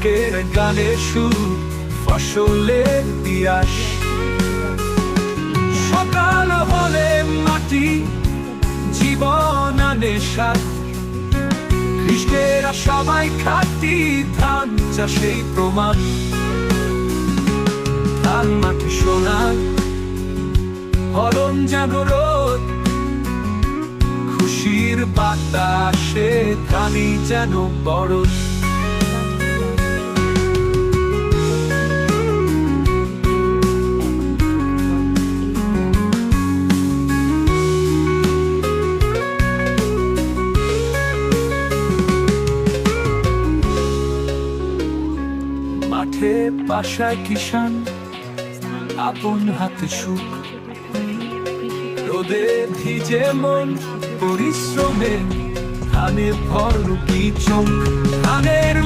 কৃষকের গানের সুর, ফসলের পিয়াস। সকাল হলে মাটি জীবন আনে স্বাদ, কৃষকেরা সবাই খাঁটি ধান চাষেই প্রমাণ। ধান মাটি সোনার, ফলন যেন রোদ, খুশির বাতাসে ধানি যেন বরদ। মাঠে পাশায় কিষান, আপন হাতে সুখ, রোদে ভিজে মন, পরিশ্রমে ধানে ভর কি চোখ। ধানের